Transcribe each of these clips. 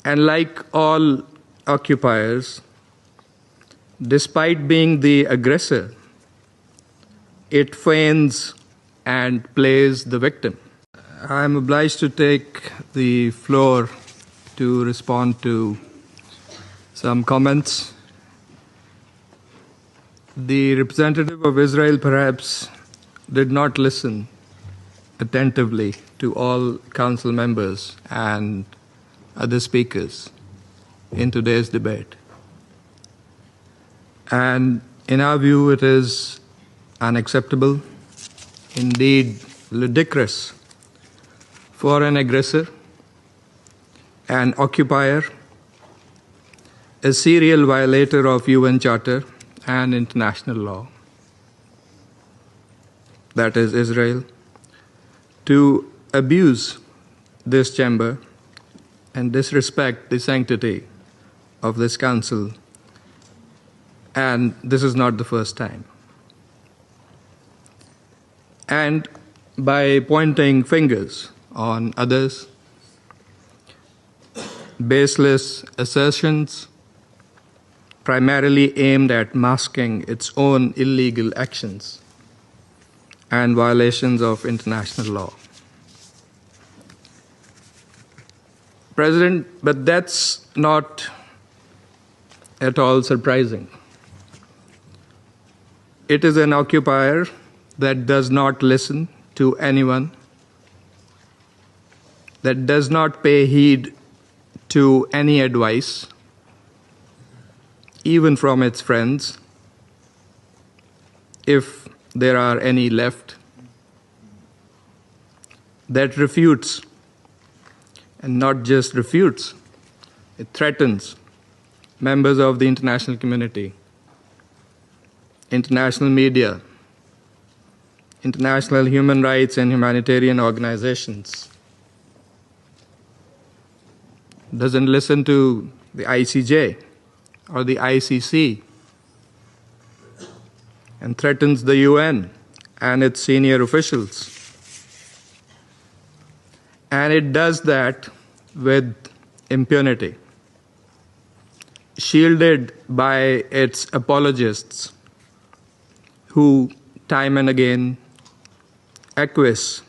And like all occupiers, despite being the aggressor, it feigns and plays the victim. I am obliged to take the floor to respond to some comments. The representative of Israel perhaps did not listen attentively to all council members and other speakers in today's debate. And in our view, it is unacceptable, indeed ludicrous, for an aggressor, an occupier, a serial violator of UN Charter and international law, that is Israel, to abuse this chamber and disrespect the sanctity of this council. And this is not the first time. And by pointing fingers on others, baseless assertions primarily aimed at masking its own illegal actions and violations of international law. President, but that's not at all surprising. It is an occupier that does not listen to anyone, that does not pay heed to any advice, even from its friends, if there are any left, that refutes, and not just refutes, it threatens members of the international community, international media, international human rights and humanitarian organizations, doesn't listen to the ICJ or the ICC, and threatens the UN and its senior officials. And it does that with impunity, shielded by its apologists who time and again acquiesce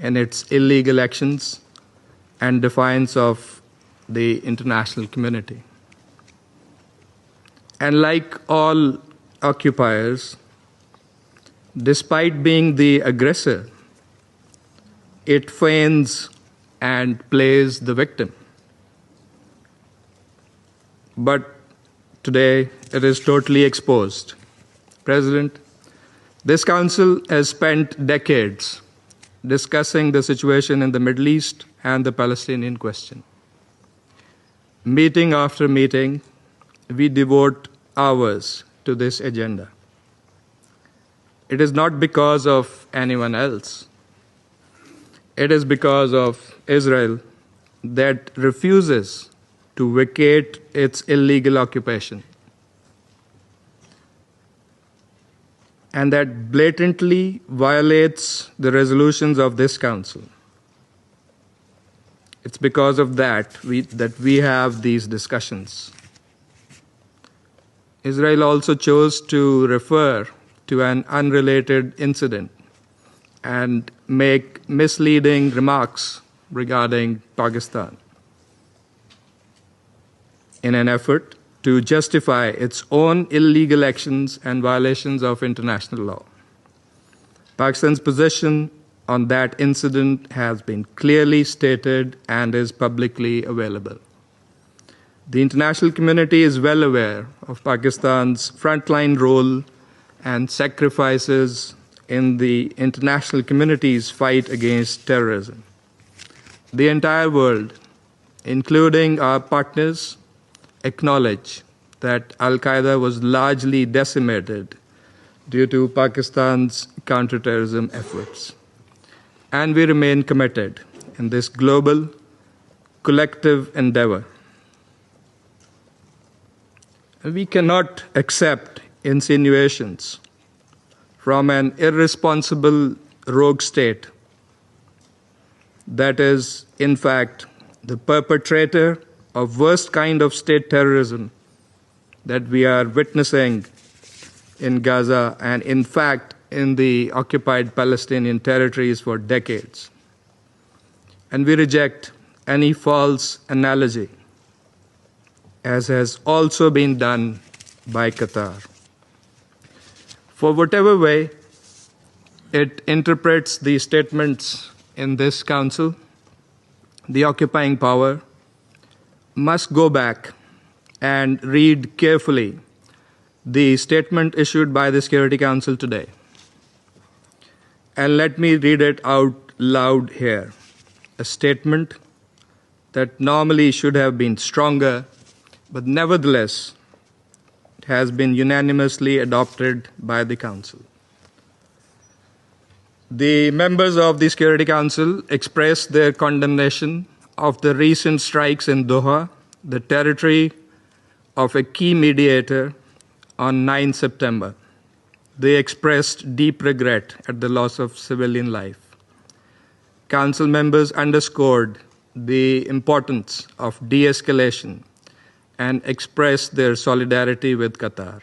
in its illegal actions and defiance of the international community. And like all occupiers, despite being the aggressor, it feigns and plays the victim. But today it is totally exposed. President, this council has spent decades discussing the situation in the Middle East and the Palestinian question. Meeting after meeting, we devote hours to this agenda. It is not because of anyone else. It is because of Israel that refuses to vacate its illegal occupation, and that blatantly violates the resolutions of this council. It's because of that we have these discussions. Israel also chose to refer to an unrelated incident and make misleading remarks regarding Pakistan in an effort to justify its own illegal actions and violations of international law. Pakistan's position on that incident has been clearly stated and is publicly available. The international community is well aware of Pakistan's frontline role and sacrifices in the international community's fight against terrorism. The entire world, including our partners, acknowledge that Al-Qaeda was largely decimated due to Pakistan's counterterrorism efforts. And we remain committed in this global, collective endeavor. We cannot accept insinuations from an irresponsible rogue state that is, in fact, the perpetrator of worst kind of state terrorism that we are witnessing in Gaza and, in fact, in the occupied Palestinian territories for decades. And we reject any false analogy, as has also been done by Qatar. For whatever way it interprets the statements in this council, the occupying power must go back and read carefully the statement issued by the Security Council today. And let me read it out loud here. A statement that normally should have been stronger, but nevertheless has been unanimously adopted by the Council. The members of the Security Council expressed their condemnation of the recent strikes in Doha, the territory of a key mediator, on 9 September. They expressed deep regret at the loss of civilian life. Council members underscored the importance of de-escalation and expressed their solidarity with Qatar.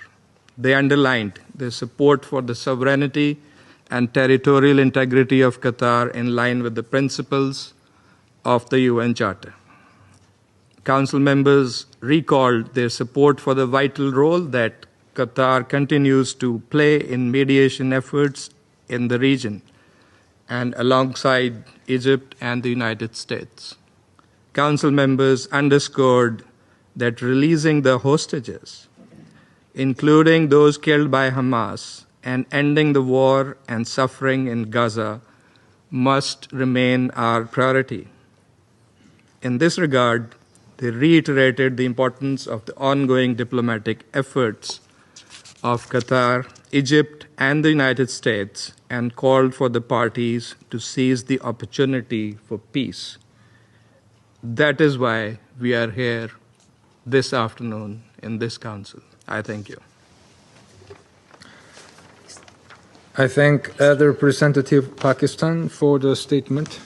They underlined their support for the sovereignty and territorial integrity of Qatar in line with the principles of the UN Charter. Council members recalled their support for the vital role that Qatar continues to play in mediation efforts in the region and alongside Egypt and the United States. Council members underscored that releasing the hostages, including those killed by Hamas, and ending the war and suffering in Gaza must remain our priority. In this regard, they reiterated the importance of the ongoing diplomatic efforts of Qatar, Egypt, and the United States, and called for the parties to seize the opportunity for peace. That is why we are here this afternoon in this council. I thank you. I thank the representative of Pakistan for the statement.